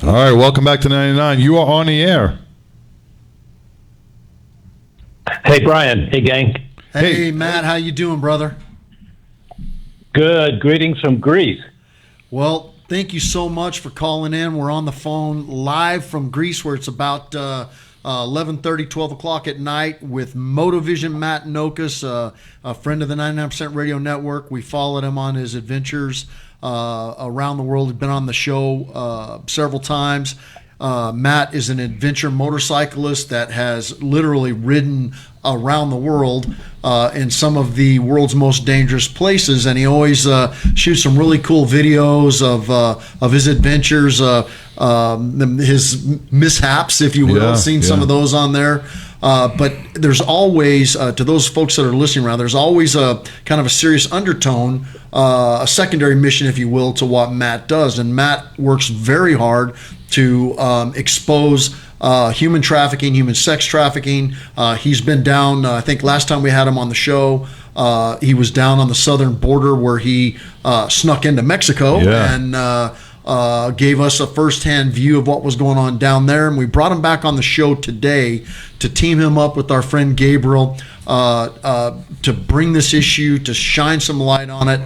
All right, welcome back to 99. You are on the air. Hey, Brian. Hey, gang. Hey, Matt, how you doing, brother? Good. Greetings from Greece. Well, thank you so much for calling in. We're on the phone live from Greece, where it's about 11:30, 12 o'clock at night with Motivision Matt Nocas, a friend of the 99% Radio Network. We followed him on his adventures around the world. He's been on the show several times. Matt is an adventure motorcyclist that has literally ridden around the world in some of the world's most dangerous places, and he always shoots some really cool videos of his adventures, his mishaps, if you will. Yeah, Seen some of those on there. But there's always, to those folks that are listening around, there's always a kind of a serious undertone, a secondary mission, if you will, to what Matt does. And Matt works very hard to expose human trafficking, human sex trafficking. He's been down, I think last time we had him on the show, he was down on the southern border where he snuck into Mexico and gave us a firsthand view of what was going on down there. And we brought him back on the show today to team him up with our friend Gabriel to bring this issue, to shine some light on it.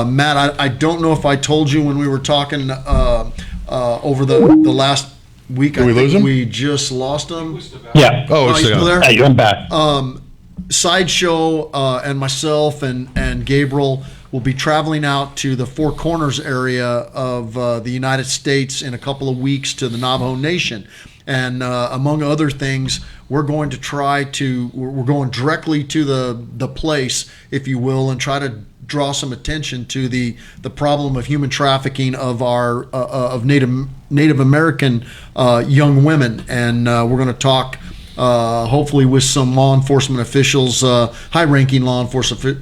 Matt, I don't know if I told you when we were talking over the last week. Did we lose him? We just lost him. Yeah. Oh, He's still there? Hey, I'm back. Sideshow and myself and Gabriel will be traveling out to the Four Corners area of the United States in a couple of weeks to the Navajo Nation. And among other things, we're going directly to the place, if you will, and try to draw some attention to the problem of human trafficking of our of Native American young women. And we're going to talk hopefully with some law enforcement officials, high-ranking law enforcement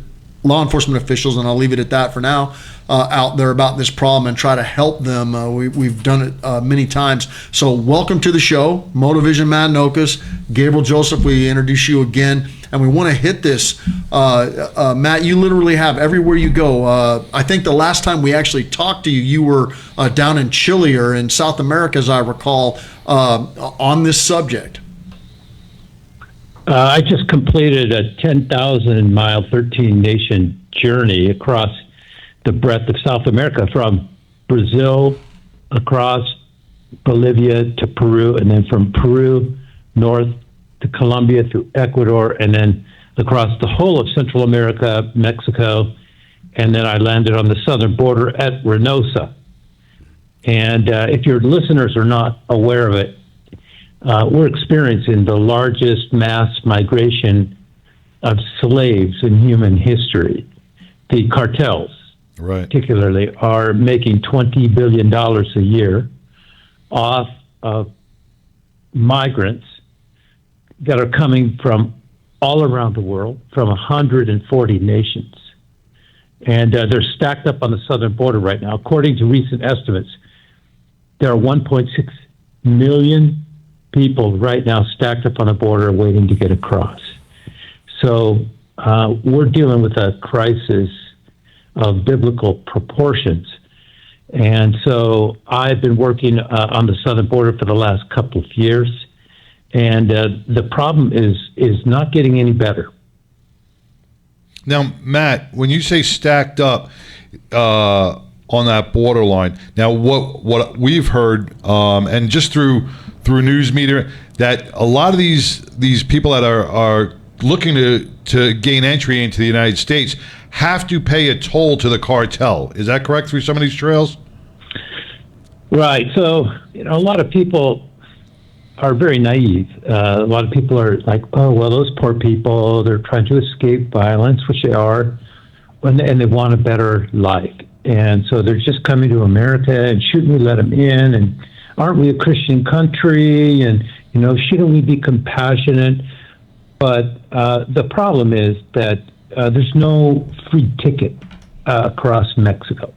officials, and I'll leave it at that for now, out there about this problem and try to help them. We've done it many times. So welcome to the show, Motivision Matt Nocas, Gabriel Joseph. We introduce you again, and we want to hit this. Matt, you literally have everywhere you go. I think the last time we actually talked to you, you were down in Chile or in South America, as I recall, on this subject. I just completed a 10,000-mile, 13-nation journey across the breadth of South America, from Brazil across Bolivia to Peru, and then from Peru north to Colombia through Ecuador, and then across the whole of Central America, Mexico, and then I landed on the southern border at Reynosa. And if your listeners are not aware of it, we're experiencing the largest mass migration of slaves in human history. The cartels, particularly, are making $20 billion a year off of migrants that are coming from all around the world, from 140 nations. And they're stacked up on the southern border right now. According to recent estimates, there are 1.6 million people right now stacked up on the border waiting to get across. So we're dealing with a crisis of biblical proportions. And so I've been working on the southern border for the last couple of years, and the problem is not getting any better. Now, Matt, when you say stacked up on that borderline, now what we've heard, and just through news media, that a lot of these people that are looking to gain entry into the United States have to pay a toll to the cartel. Is that correct through some of these trails? Right. So, a lot of people are very naive. A lot of people are like, oh, well, those poor people, they're trying to escape violence, which they are, and they want a better life. And so they're just coming to America, and shouldn't we let them in? And aren't we a Christian country? And, shouldn't we be compassionate? But the problem is that there's no free ticket across Mexico.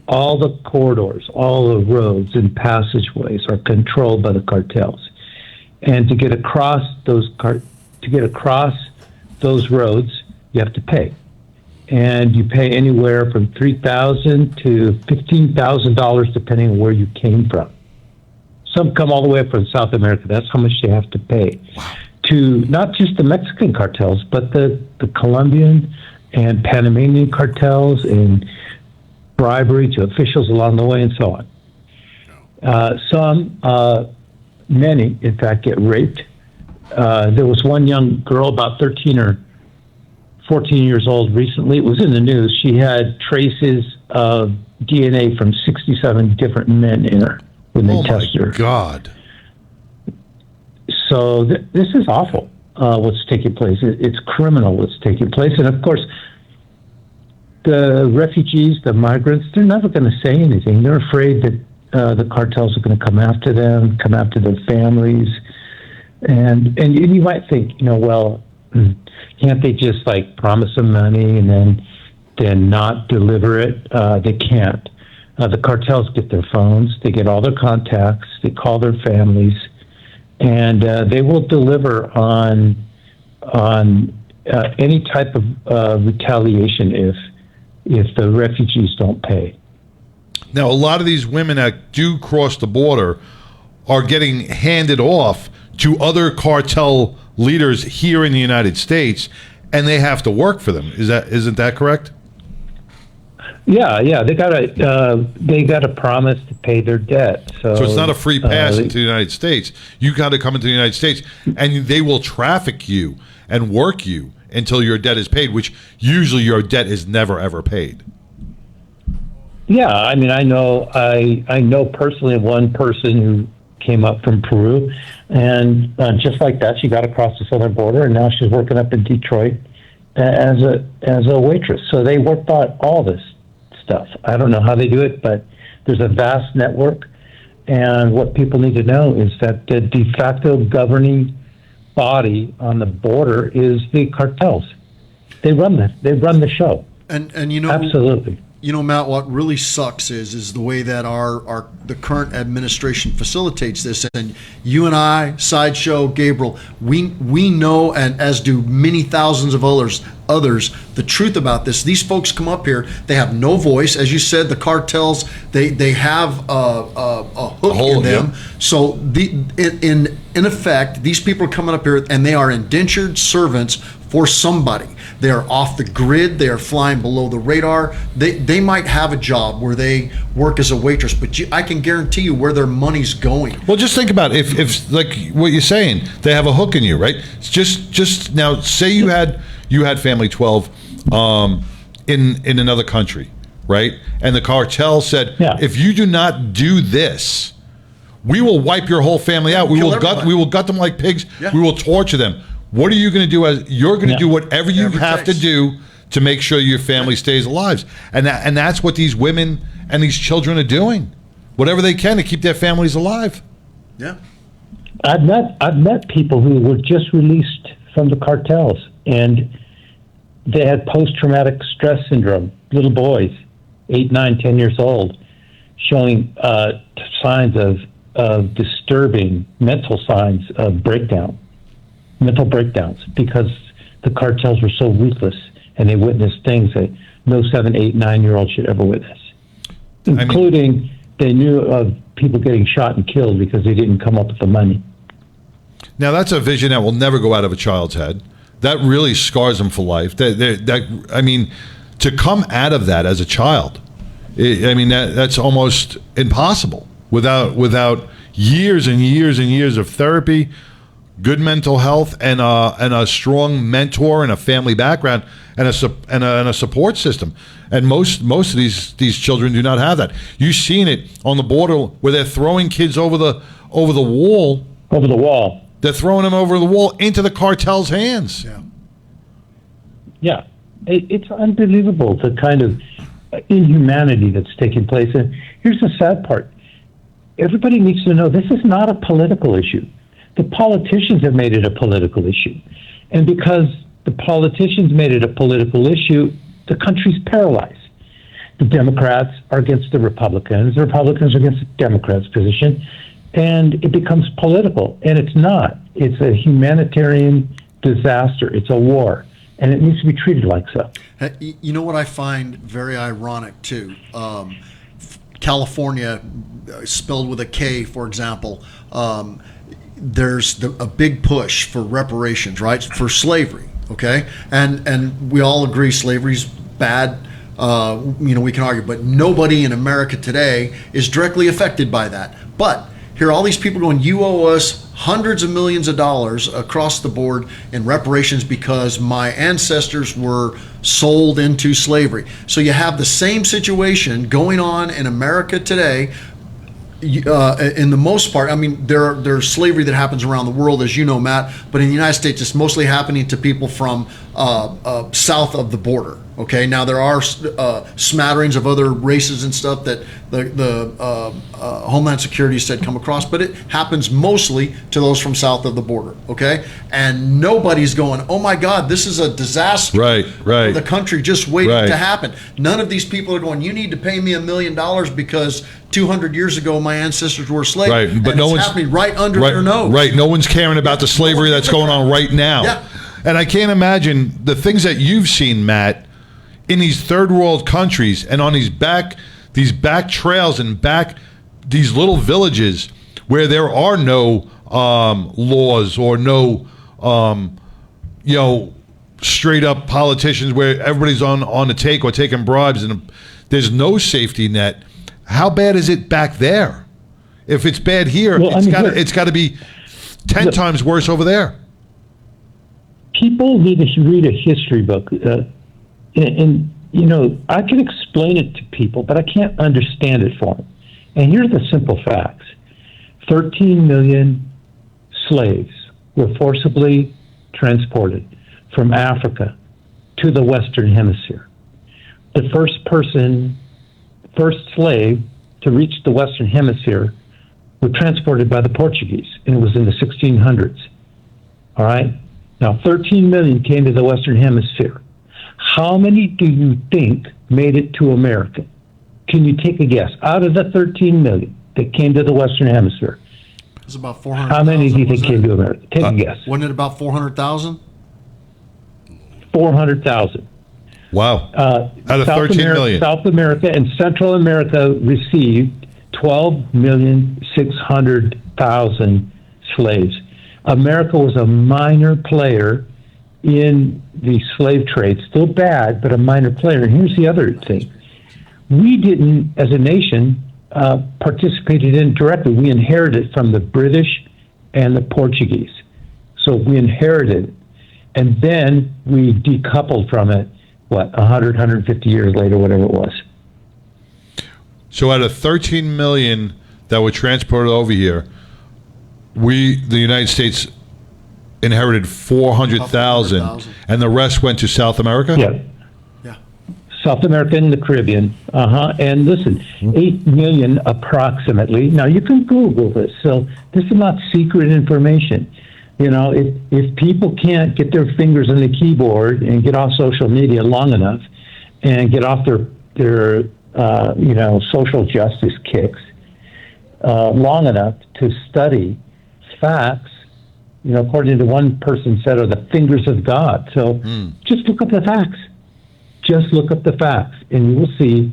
All the corridors, all the roads and passageways are controlled by the cartels. And to get across those roads, you have to pay. and you pay anywhere from $3,000 to $15,000 depending on where you came from. Some come all the way from South America. That's how much they have to pay. To not just the Mexican cartels, but the Colombian and Panamanian cartels, and bribery to officials along the way, and so on. Many, in fact, get raped. There was one young girl, about 13 or 14 years old recently. It was in the news. She had traces of DNA from 67 different men in her when they tested her. Oh, my God. So this is awful, what's taking place. It's criminal what's taking place. And, of course, the refugees, the migrants, they're never going to say anything. They're afraid that the cartels are going to come after them, come after their families. And you might think, well, can't they just promise them money and then not deliver it? They can't. The cartels get their phones, they get all their contacts, they call their families, and they will deliver on any type of retaliation if the refugees don't pay. Now, a lot of these women that do cross the border are getting handed off to other cartel leaders here in the United States, and they have to work for them. Isn't that correct? Yeah. They got a promise to pay their debt. So it's not a free pass into the United States. You got to come into the United States, and they will traffic you and work you until your debt is paid, which usually your debt is never ever paid. Yeah, I mean, I know personally one person who came up from Peru, and just like that, she got across the southern border, and now she's working up in Detroit as a waitress. So they worked out all this stuff. I don't know how they do it, but there's a vast network, and what people need to know is that the de facto governing body on the border is the cartels. They run the show. And absolutely. Matt, what really sucks is the way that the current administration facilitates this. And you and I, Sideshow, Gabriel, we know, and as do many thousands of others, the truth about this. These folks come up here, they have no voice. As you said, the cartels, they have a hook in them. Yeah. So in effect, these people are coming up here and they are indentured servants for somebody. They are off the grid. They are flying below the radar. They might have a job where they work as a waitress, but I can guarantee you where their money's going. Well, just think about it. If like what you're saying, they have a hook in you, right? Just now, say you had Family 12 in another country, right? And the cartel said, if you do not do this, we will wipe your whole family out. We will gut them like pigs. Yeah. We will torture them. What are you going to do? You're going to do whatever you have to do to make sure your family stays alive, and that's what these women and these children are doing, whatever they can to keep their families alive. Yeah, I've met people who were just released from the cartels, and they had post-traumatic stress syndrome. Little boys, 8, 9, 10 years old, showing signs of disturbing mental signs of mental breakdowns, because the cartels were so ruthless and they witnessed things that no 7, 8, 9-year-old should ever witness. Including, they knew of people getting shot and killed because they didn't come up with the money. Now, that's a vision that will never go out of a child's head. That really scars them for life. To come out of that as a child, that's almost impossible without years and years and years of therapy, good mental health, and a strong mentor and a family background and a support system. And most of these children do not have that. You've seen it on the border where they're throwing kids over the wall. Over the wall. They're throwing them over the wall into the cartel's hands. Yeah. Yeah. It's unbelievable, the kind of inhumanity that's taking place. And here's the sad part. Everybody needs to know this is not a political issue. The politicians have made it a political issue. And because the politicians made it a political issue, the country's paralyzed. The Democrats are against the Republicans are against the Democrats' position, and it becomes political. And it's not. It's a humanitarian disaster. It's a war. and it needs to be treated like so. You know what I find very ironic too? California, spelled with a K, for example, there's a big push for reparations, right, for slavery. Okay, and we all agree slavery's bad. We can argue, but nobody in America today is directly affected by that. But here are all these people going, you owe us hundreds of millions of dollars across the board in reparations because my ancestors were sold into slavery. So you have the same situation going on in America today. In the most part, I mean, there's slavery that happens around the world, as you know, Matt, but in the United States, it's mostly happening to people from south of the border. Okay, now there are smatterings of other races and stuff that the Homeland Security said come across, but it happens mostly to those from south of the border. Okay, and nobody's going, oh my God, this is a disaster. Right. For the country just waiting to happen. None of these people are going, you need to pay me $1 million because 200 years ago my ancestors were slaves. Right, but and no it's one's happening right under their nose. Right, no one's caring about the slavery that's going on right now. Yeah. And I can't imagine the things that you've seen, Matt, in these third world countries and on these back trails and these little villages where there are no laws or no straight up politicians, where everybody's on the take or taking bribes, and there's no safety net. How bad is it back there? If it's bad here, it's got to be 10 times worse over there. People need to read a history book. And I can explain it to people, but I can't understand it for them. And here's the simple facts. 13 million slaves were forcibly transported from Africa to the Western Hemisphere. The first slave to reach the Western Hemisphere was transported by the Portuguese, and it was in the 1600s. All right? Now, 13 million came to the Western Hemisphere. How many do you think made it to America? Can you take a guess? Out of the 13 million that came to the Western Hemisphere, it was about 400,000. How many do you think came to America? Take a guess. Wasn't it about 400,000? 400,000. Wow. Out of 13 million. South America and Central America received 12,600,000 slaves. America was a minor player in the slave trade. Still bad, but a minor player. And here's the other thing. We didn't, as a nation, participated in it directly. We inherited from the British and the Portuguese. So we inherited it. And then we decoupled from it, 100, 150 years later, whatever it was. So out of 13 million that were transported over here, the United States, inherited 400,000, and the rest went to South America? Yeah. South America and the Caribbean. And listen, 8 million approximately. Now, you can Google this, so this is not secret information. If people can't get their fingers on the keyboard and get off social media long enough and get off their social justice kicks long enough to study facts, according to one person said, are the fingers of God. So just look up the facts. Just look up the facts, and you will see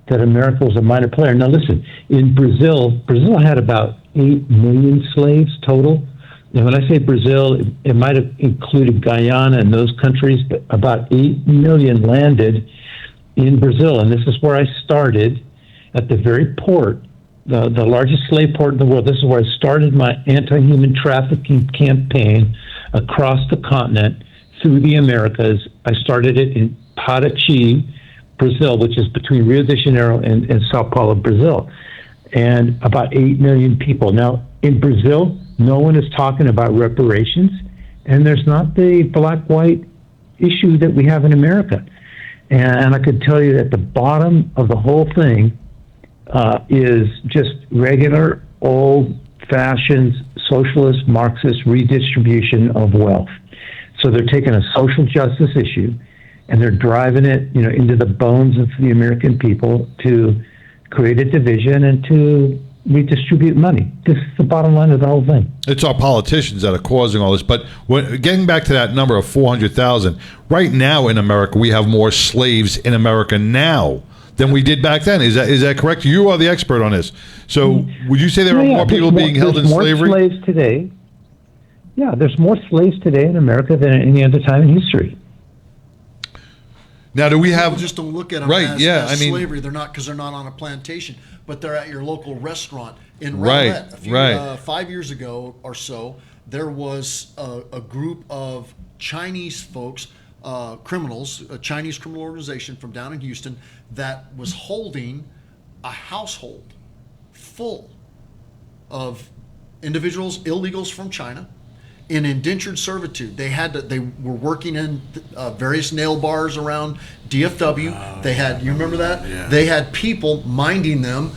that America was a minor player. Now, listen, in Brazil had about 8 million slaves total. And when I say Brazil, it might have included Guyana and those countries, but about 8 million landed in Brazil. And this is where I started, at the very port, the largest slave port in the world. This is where I started my anti-human trafficking campaign across the continent through the Americas. I started it in Paraty, Brazil, which is between Rio de Janeiro and Sao Paulo, Brazil, and about 8 million people. Now, in Brazil, no one is talking about reparations, and there's not the black-white issue that we have in America. And I could tell you that the bottom of the whole thing is just regular, old-fashioned, socialist, Marxist redistribution of wealth. So they're taking a social justice issue, and they're driving it, into the bones of the American people to create a division and to, redistribute money. This is the bottom line of the whole thing. It's our politicians that are causing all this. But getting back to that number of 400,000, right now in America, we have more slaves in America now than we did back then. Is that correct? You are the expert on this. So would you say there are more people being held in slavery? There's more slaves today. Yeah, there's more slaves today in America than at any other time in history. Now, do we have... People just don't look at them as slavery. They're not, because they're not on a plantation, but they're at your local restaurant in Rowlett. 5 years ago or so, there was a group of Chinese folks, criminals, a Chinese criminal organization from down in Houston that was holding a household full of individuals, illegals from China, in indentured servitude. They were working in various nail bars around DFW. They had, you remember that? Yeah. They had people minding them.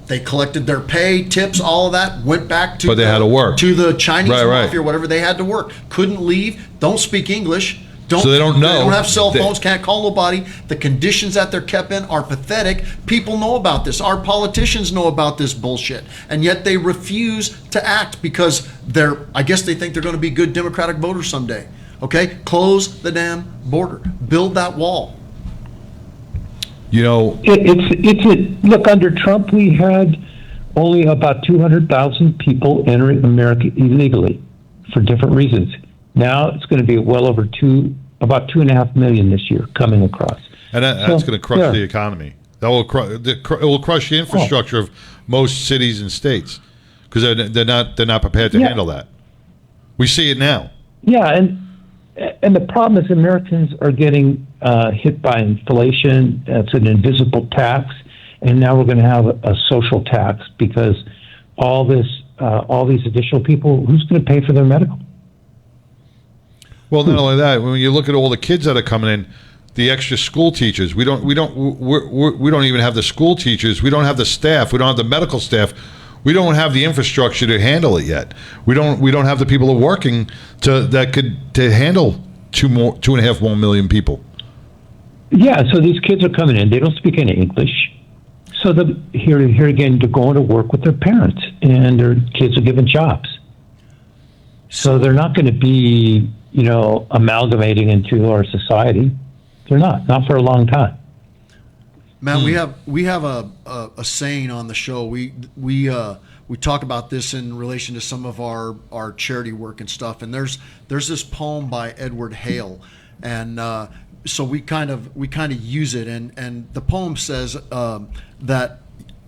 They collected their pay, tips, all of that, went back to But they had to work. to the Chinese Right. mafia or whatever. They had to work. Couldn't leave, don't speak English. So they don't know. They don't have cell phones, can't call nobody. The conditions that they're kept in are pathetic. People know about this. Our politicians know about this bullshit. And yet they refuse to act because I guess they think they're going to be good Democratic voters someday. Okay? Close the damn border. Build that wall. You know... Look, under Trump, we had only about 200,000 people entering America illegally for different reasons. Now it's going to be well over about 2.5 million this year coming across, and that's going to crush the economy. That will it will crush the infrastructure of most cities and states because they're not prepared to handle that. We see it now. Yeah, and the problem is Americans are getting hit by inflation. It's an invisible tax, and now we're going to have a social tax because all these additional people. Who's going to pay for their medical? Well, not only that, when you look at all the kids that are coming in, the extra school teachers, we don't even have the school teachers. We don't have the staff. We don't have the medical staff. We don't have the infrastructure to handle it yet. We don't have the people who are working to handle 2.5 more million people. Yeah, so these kids are coming in. They don't speak any English. So here again, they're going to work with their parents, and their kids are given jobs. So they're not going to be, amalgamating into our society. They're not for a long time. Matt, we have a saying on the show. We talk about this in relation to some of our charity work and stuff. And there's this poem by Edward Hale, and so we kind of use it. And the poem says that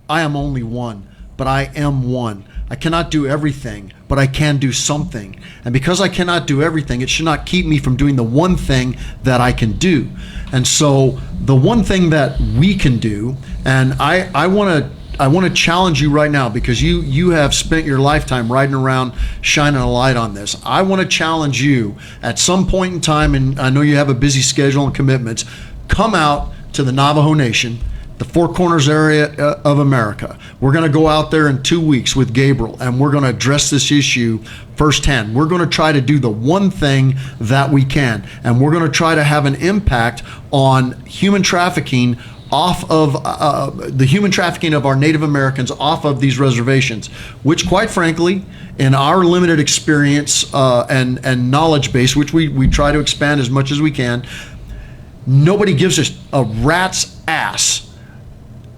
I am only one, but I am one. I cannot do everything, but I can do something. And because I cannot do everything, it should not keep me from doing the one thing that I can do. And so the one thing that we can do, and I want to challenge you right now because you have spent your lifetime riding around shining a light on this. I want to challenge you at some point in time, and I know you have a busy schedule and commitments, come out to the Navajo Nation, the Four Corners area of America. We're going to go out there in 2 weeks with Gabriel, and we're going to address this issue firsthand. We're going to try to do the one thing that we can, and we're going to try to have an impact on human trafficking off of the human trafficking of our Native Americans off of these reservations, which quite frankly, in our limited experience and knowledge base, which we try to expand as much as we can, nobody gives us a rat's ass.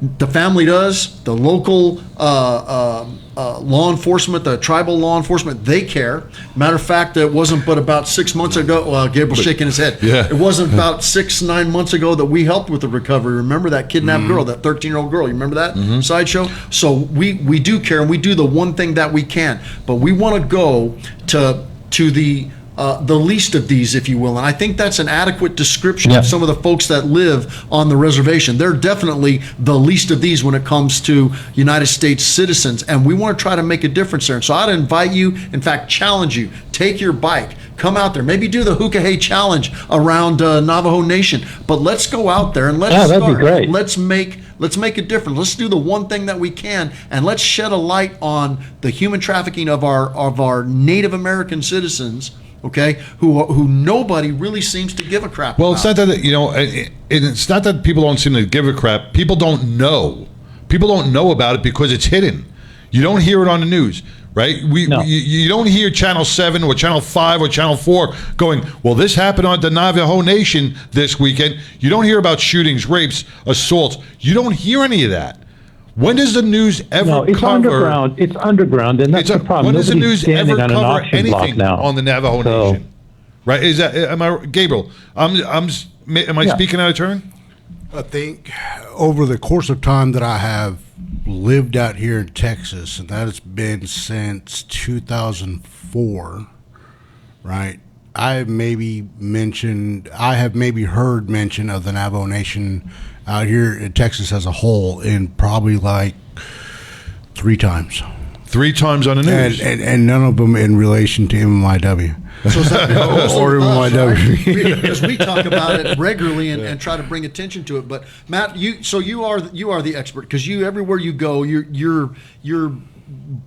The family does, the local law enforcement, the tribal law enforcement, they care. Matter of fact, it wasn't but about 6 months ago, Gabriel's shaking his head. Yeah. It wasn't about 9 months ago that we helped with the recovery. Remember that kidnapped girl, that 13-year-old girl? You remember that sideshow? So we do care, and we do the one thing that we can. But we want to go to the least of these, if you will. And I think that's an adequate description of some of the folks that live on the reservation. They're definitely the least of these when it comes to United States citizens. And we want to try to make a difference there. And so I'd invite you, in fact, challenge you, take your bike, come out there, maybe do the Hookah Hay Challenge around Navajo Nation. But let's go out there and let's that'd be great. Let's make a difference. Let's do the one thing that we can, and let's shed a light on the human trafficking of our Native American citizens, okay, who nobody really seems to give a crap Well, about. it's not that, it's not that people don't seem to give a crap. People don't know. People don't know about it because it's hidden. You don't hear it on the news, right? No. You don't hear Channel 7 or Channel 5 or Channel 4 going, well, this happened on the Navajo Nation this weekend. You don't hear about shootings, rapes, assaults. You don't hear any of that. When does the news ever No, it's cover? underground. It's underground, and that's the problem. When does the Nobody's news ever standing on an cover auction block anything now. on the Navajo So- Nation? Right? Is that am I Gabriel? Am I Yeah. speaking out of turn? I think over the course of time that I have lived out here in Texas, and that has been since 2004, right? I have maybe heard mention of the Navajo Nation out here in Texas as a whole in probably like 3 times. 3 times on the news. And none of them in relation to MMIW. So is that Or MMIW? Because we talk about it regularly and try to bring attention to it. But Matt, you are the expert, because everywhere you go, you're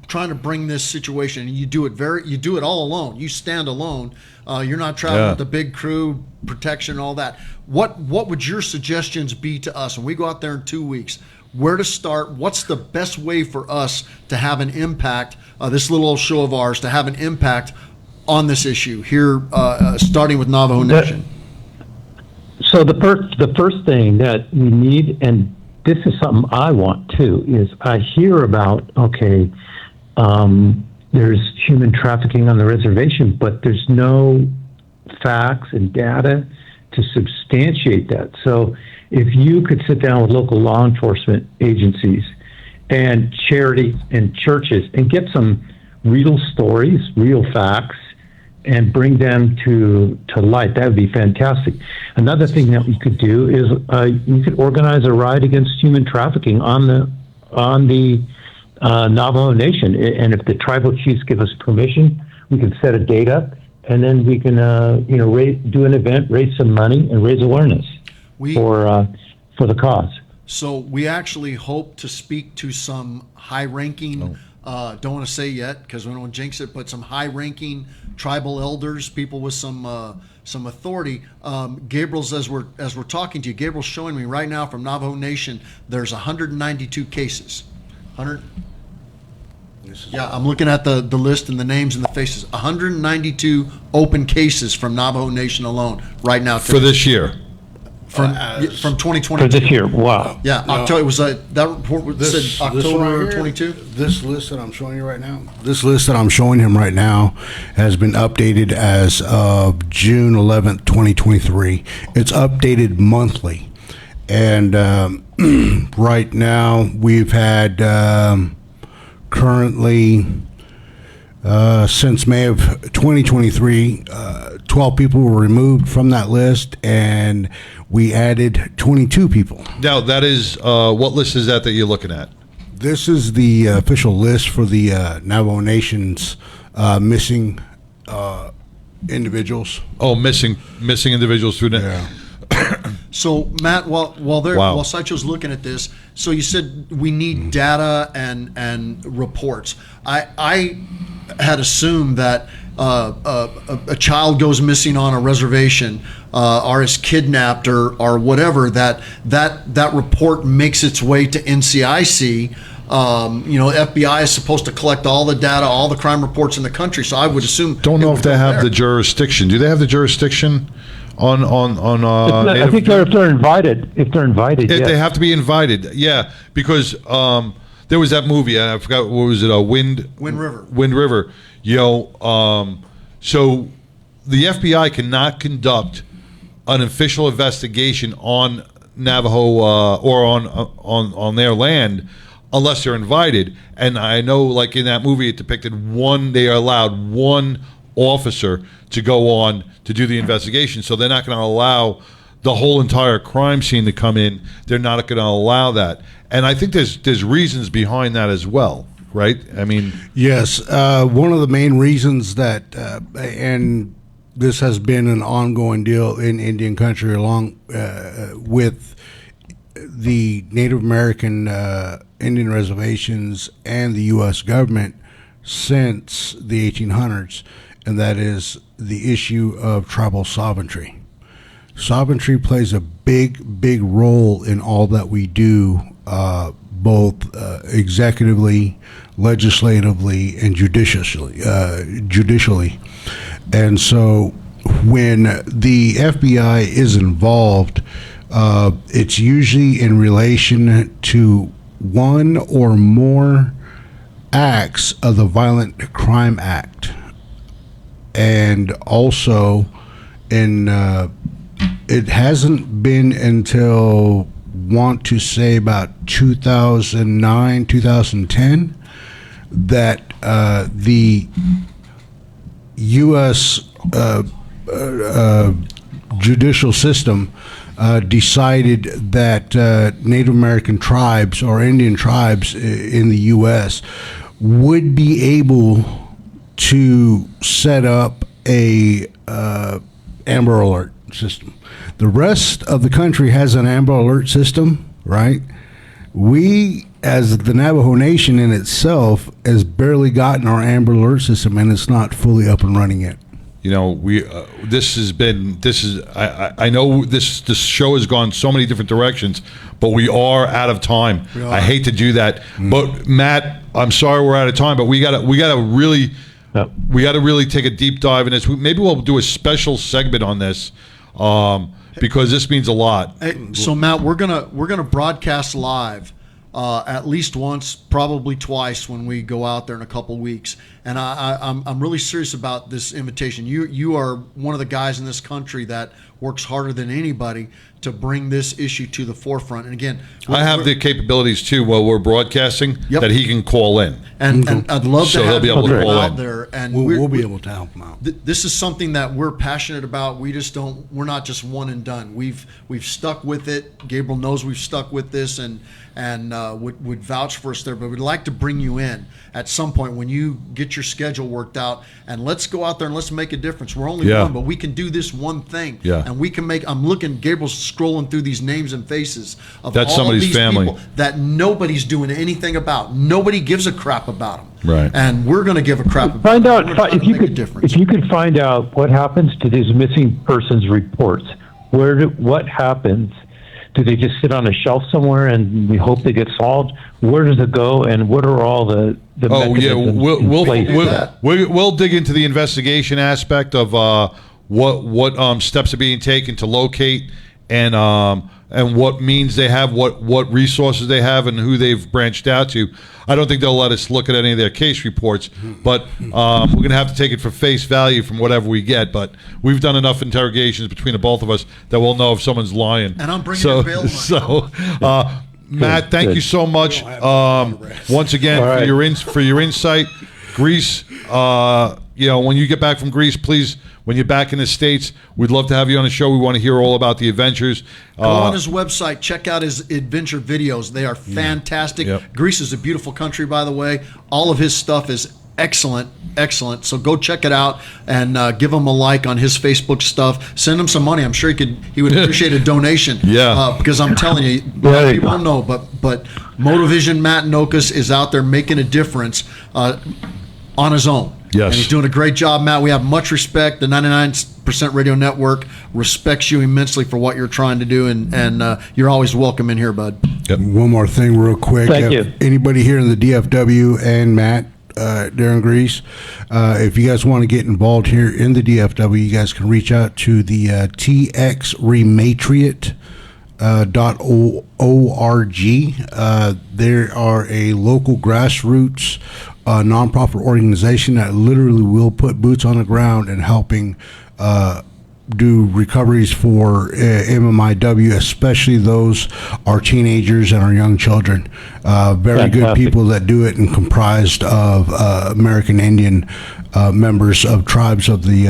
trying to bring this situation, and you do it all alone. You stand alone. You're not traveling with a big crew, protection, all that. What would your suggestions be to us when we go out there in 2 weeks? Where to start? What's the best way for us to have an impact? This little old show of ours to have an impact on this issue here, starting with Navajo Nation. So the first thing that we need, and this is something I want too, is I hear about, there's human trafficking on the reservation, but there's no facts and data to substantiate that. So if you could sit down with local law enforcement agencies and charities and churches and get some real stories, real facts, and bring them to light, that would be fantastic. Another thing that we could do is you could organize a ride against human trafficking on the Navajo Nation, and if the tribal chiefs give us permission, we can set a date up, and then we can do an event, raise some money, and raise awareness for the cause. So we actually hope to speak to some high-ranking. Don't want to say yet because we don't want to jinx it, but some high-ranking tribal elders, people with some authority. Gabriel's, as we're talking to you, Gabriel's showing me right now from Navajo Nation, there's 192 cases. Yeah, I'm looking at the list and the names and the faces. 192 open cases from Navajo Nation alone right now For this year. from 2022. For this year, wow. Yeah, October. It was that report said October 22. This list that I'm showing you right now, this list that I'm showing him right now has been updated as of June 11th, 2023. It's updated monthly. And right now we've had currently, since May of 2023, 12 people were removed from that list, and we added 22 people. Now, that is, what list is that you're looking at? This is the official list for the Navajo Nation's missing individuals. Oh, missing individuals through the... Yeah. So Matt, while Wow. Saicho's looking at this, so you said we need data and reports. I had assumed that a child goes missing on a reservation or is kidnapped or whatever, that report makes its way to NCIC. FBI is supposed to collect all the data, all the crime reports in the country. So I would assume. Don't know if they have the jurisdiction. Do they have the jurisdiction on I think if they're invited, If yes. they have to be invited, yeah, because there was that movie, I forgot, what was it? Wind River. Wind River. So the FBI cannot conduct an official investigation on Navajo or on their land unless they're invited. And I know, like in that movie, it depicted they are allowed one officer to go on to do the investigation. So they're not going to allow the whole entire crime scene to come in. They're not going to allow that. And I think there's reasons behind that as well, right? I mean, Yes, one of the main reasons that, and this has been an ongoing deal in Indian country along with the Native American Indian reservations and the U.S. government since the 1800s, and that is the issue of tribal sovereignty. Sovereignty plays a big role in all that we do, both executively, legislatively, and judicially. And so when the FBI is involved, it's usually in relation to one or more acts of the Violent Crime Act. And also, it hasn't been until, want to say, about 2009, 2010, that the U.S. Judicial system decided that Native American tribes or Indian tribes in the U.S. would be able to set up a Amber Alert system. The rest of the country has an Amber Alert system, right? We, as the Navajo Nation in itself, has barely gotten our Amber Alert system, and it's not fully up and running yet. You know, I know this show has gone so many different directions, but we are out of time. I hate to do that, but Matt, I'm sorry we're out of time, but we gotta really take a deep dive in this. Maybe we'll do a special segment on this, because this means a lot. Hey, so Matt, we're gonna broadcast live at least once, probably twice, when we go out there in a couple weeks. And I'm really serious about this invitation. You are one of the guys in this country that works harder than anybody to bring this issue to the forefront. And again, I have the capabilities too while we're broadcasting that he can call in, and I'd love to have he'll be able to call out in there. And we'll be able to help him out. This is something that we're passionate about. We're not just one and done. We've stuck with it. Gabriel knows we've stuck with this and would vouch for us there. But we'd like to bring you in at some point when you get your schedule worked out, and let's go out there and let's make a difference. We're only one, but we can do this one thing. And we can make. I'm looking. Gabriel's scrolling through these names and faces of that's all somebody's of these family people that nobody's doing anything about. Nobody gives a crap about them. Right. And we're going to give a crap about Find out if you could find out what happens to these missing persons reports. What happens? Do they just sit on a shelf somewhere and we hope they get solved? Where does it go, and what are all the mechanisms we'll dig into the investigation aspect of what steps are being taken to locate and what means they have, what resources they have, and who they've branched out to. I don't think they'll let us look at any of their case reports, but we're going to have to take it for face value from whatever we get. But we've done enough interrogations between the both of us that we'll know if someone's lying. And I'm bringing in bail money. So, Matt, thank you so much once again for your insight. Greece, when you get back from Greece, please, when you're back in the States, we'd love to have you on the show. We want to hear all about the adventures. Go on his website, check out his adventure videos. They are fantastic. Yep. Greece is a beautiful country, by the way. All of his stuff is excellent. So go check it out and give him a like on his Facebook stuff. Send him some money. I'm sure he would appreciate a donation. Because I'm telling you, people don't know, but Motivision Matt Nocas is out there making a difference on his own. Yes. And he's doing a great job, Matt. We have much respect. The 99% Radio Network respects you immensely for what you're trying to do, and you're always welcome in here, bud. Yep. One more thing real quick. Thank you. Anybody here in the DFW and Matt there in Greece, if you guys want to get involved here in the DFW, you guys can reach out to the TX Rematriate. .org. There are a local grassroots nonprofit organization that literally will put boots on the ground and helping do recoveries for MMIW, especially those our teenagers and our young children. Very good people that do it, and comprised of American Indian members of tribes of the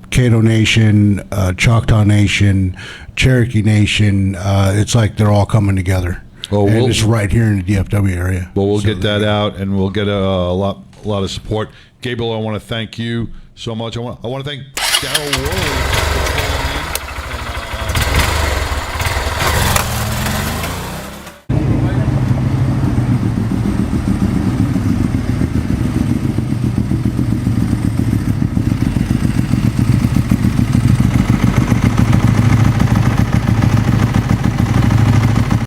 Caddo Nation, Choctaw Nation, Cherokee Nation. It's like they're all coming together. Well, and it's right here in the DFW area. Well, we'll get that out, and we'll get a lot of support. Gabriel, I want to thank you so much. I want to thank Darryl Worley.